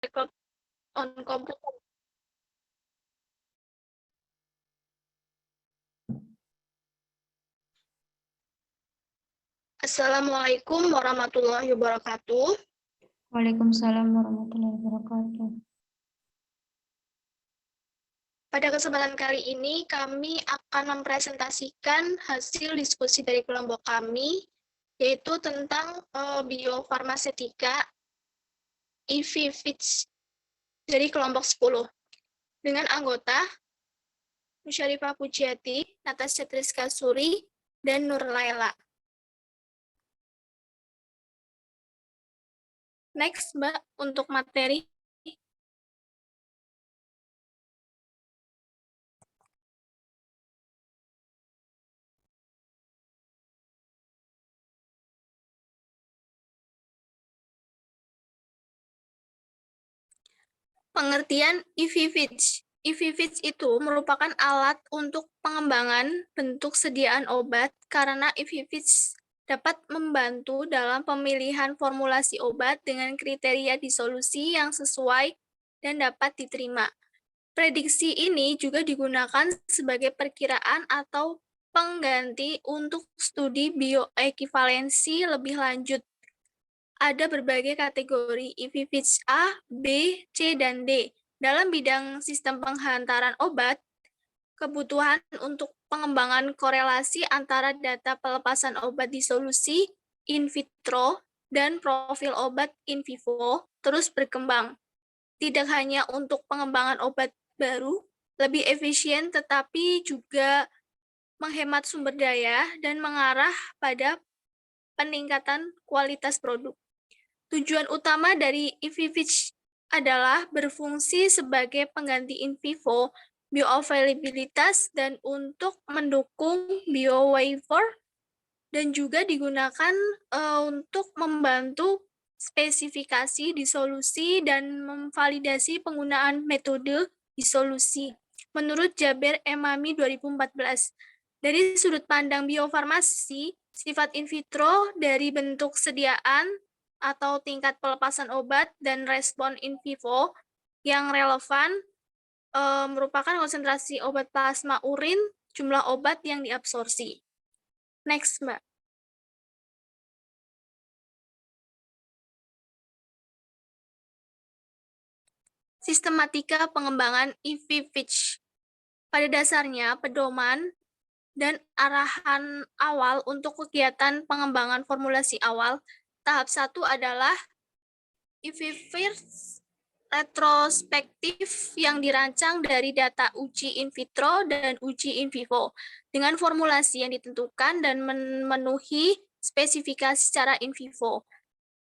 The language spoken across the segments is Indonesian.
record on komputer. Assalamualaikum warahmatullahi wabarakatuh. Waalaikumsalam warahmatullahi wabarakatuh. Pada kesempatan kali ini, kami akan mempresentasikan hasil diskusi dari kelompok kami, yaitu tentang biofarmasetika IVFITS dari kelompok 10. Dengan anggota Musyarifah Pujiati, Natasha Triska Suri, dan Nur Laila. Next, Mbak, untuk materi. Pengertian IVFITS. IVFITS itu merupakan alat untuk pengembangan bentuk sediaan obat karena IVFITS dapat membantu dalam pemilihan formulasi obat dengan kriteria disolusi yang sesuai dan dapat diterima. Prediksi ini juga digunakan sebagai perkiraan atau pengganti untuk studi bioekivalensi lebih lanjut. Ada berbagai kategori IVFITS A, B, C, dan D. Dalam bidang sistem penghantaran obat, kebutuhan untuk pengembangan korelasi antara data pelepasan obat disolusi in vitro dan profil obat in vivo terus berkembang. Tidak hanya untuk pengembangan obat baru, lebih efisien tetapi juga menghemat sumber daya dan mengarah pada peningkatan kualitas produk. Tujuan utama dari IVFITS adalah berfungsi sebagai pengganti in vivo bioavailabilitas dan untuk mendukung biowaiver dan juga digunakan untuk membantu spesifikasi disolusi dan memvalidasi penggunaan metode disolusi. Menurut Jaber Emami 2014, dari sudut pandang biofarmasi, sifat in vitro dari bentuk sediaan atau tingkat pelepasan obat dan respon in vivo yang relevan merupakan konsentrasi obat plasma urin, jumlah obat yang diabsorpsi. Next, Mbak. Sistematika pengembangan IVFITS. Pada dasarnya, pedoman dan arahan awal untuk kegiatan pengembangan formulasi awal, tahap 1 adalah IVFITS retrospektif yang dirancang dari data uji in vitro dan uji in vivo dengan formulasi yang ditentukan dan memenuhi spesifikasi secara in vivo.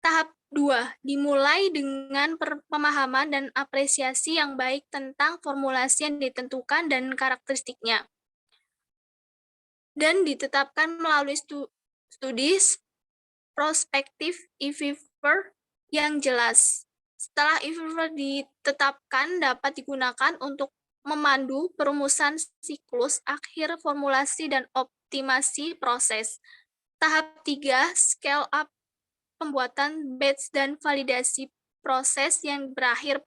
Tahap 2 dimulai dengan pemahaman dan apresiasi yang baik tentang formulasi yang ditentukan dan karakteristiknya, dan ditetapkan melalui studi prospektif IVIVER yang jelas. Setelah IVIVER ditetapkan, dapat digunakan untuk memandu perumusan siklus akhir formulasi dan optimasi proses. Tahap 3, scale up pembuatan batch dan validasi proses yang berakhir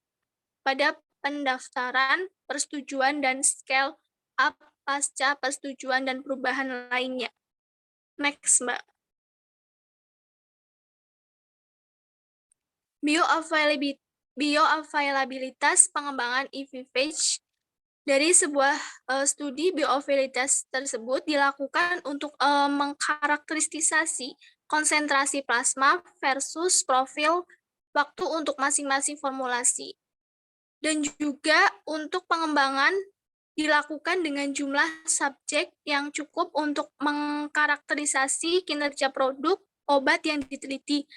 pada pendaftaran, persetujuan, dan scale up pasca persetujuan dan perubahan lainnya. Next, Mbak. Bioavailabilitas pengembangan IVFITS. Dari sebuah studi bioavailabilitas tersebut dilakukan untuk mengkarakterisasi konsentrasi plasma versus profil waktu untuk masing-masing formulasi. Dan juga untuk pengembangan dilakukan dengan jumlah subjek yang cukup untuk mengkarakterisasi kinerja produk obat yang diteliti.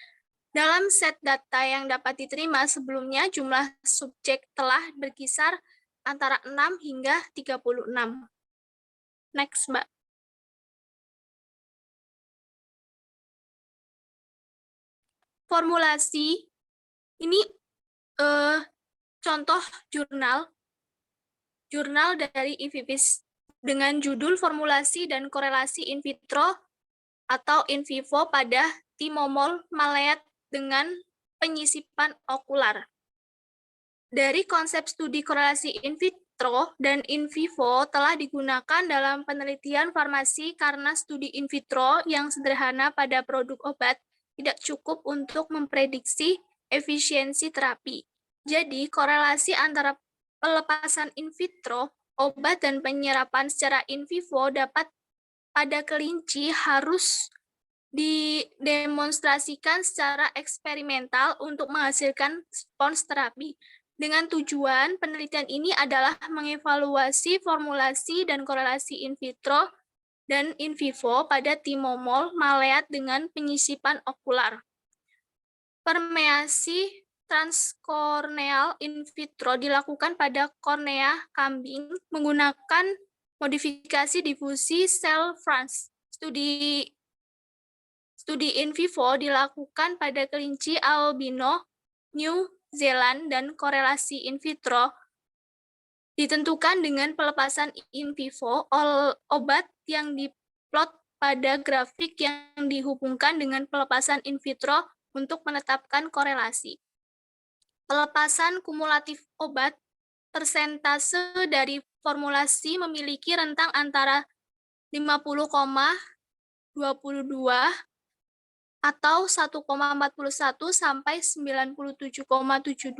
Dalam set data yang dapat diterima sebelumnya, jumlah subjek telah berkisar antara 6 hingga 36. Next, Mbak. Formulasi, ini contoh jurnal dari IVFITS dengan judul formulasi dan korelasi in vitro atau in vivo pada timomol maleat dengan penyisipan okular. Dari konsep studi korelasi in vitro dan in vivo telah digunakan dalam penelitian farmasi karena studi in vitro yang sederhana pada produk obat tidak cukup untuk memprediksi efisiensi terapi. Jadi, korelasi antara pelepasan in vitro, obat, dan penyerapan secara in vivo dapat pada kelinci harus didemonstrasikan secara eksperimental untuk menghasilkan respons terapi. Dengan tujuan, penelitian ini adalah mengevaluasi formulasi dan korelasi in vitro dan in vivo pada timomol maleat dengan penyisipan okular. Permeasi transkorneal in vitro dilakukan pada kornea kambing menggunakan modifikasi difusi sel Franz. Studi in vivo dilakukan pada kelinci albino New Zealand dan korelasi in vitro ditentukan dengan pelepasan in vivo obat yang diplot pada grafik yang dihubungkan dengan pelepasan in vitro untuk menetapkan korelasi. Pelepasan kumulatif obat, persentase dari formulasi memiliki rentang antara 50,22 atau 1,41 sampai 97,72,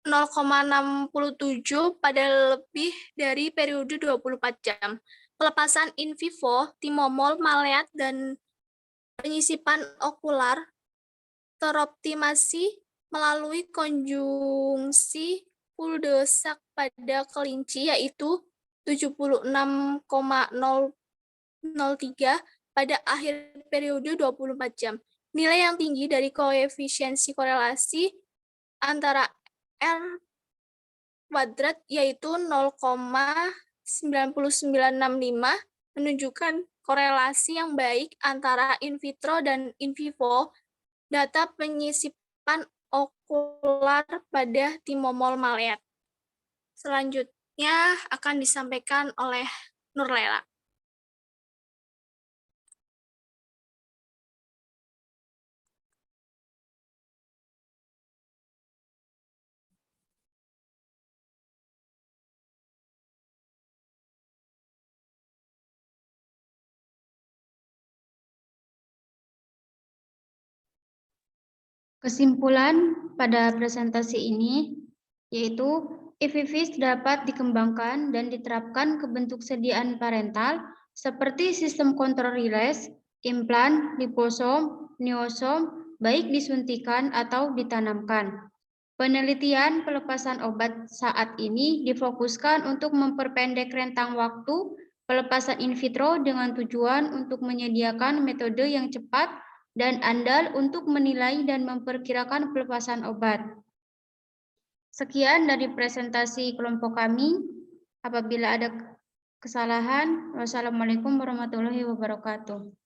0,67 pada lebih dari periode 24 jam. Pelepasan in vivo, timomol maleat, dan penyisipan okular teroptimasi melalui konjungsi Pul-de-Sac pada kelinci, yaitu 76,003 pada akhir periode 24 jam. Nilai yang tinggi dari koefisiensi korelasi antara R kuadrat yaitu 0,9965 menunjukkan korelasi yang baik antara in vitro dan in vivo data penyisipan okular pada timomol maleat. Selanjutnya akan disampaikan oleh Nurlela. Kesimpulan pada presentasi ini yaitu EVVIS dapat dikembangkan dan diterapkan ke bentuk sediaan parental seperti sistem kontrol riles, implan, liposom, neosom, baik disuntikan atau ditanamkan. Penelitian pelepasan obat saat ini difokuskan untuk memperpendek rentang waktu pelepasan in vitro dengan tujuan untuk menyediakan metode yang cepat dan andal untuk menilai dan memperkirakan pelepasan obat. Sekian dari presentasi kelompok kami. Apabila ada kesalahan, wassalamualaikum warahmatullahi wabarakatuh.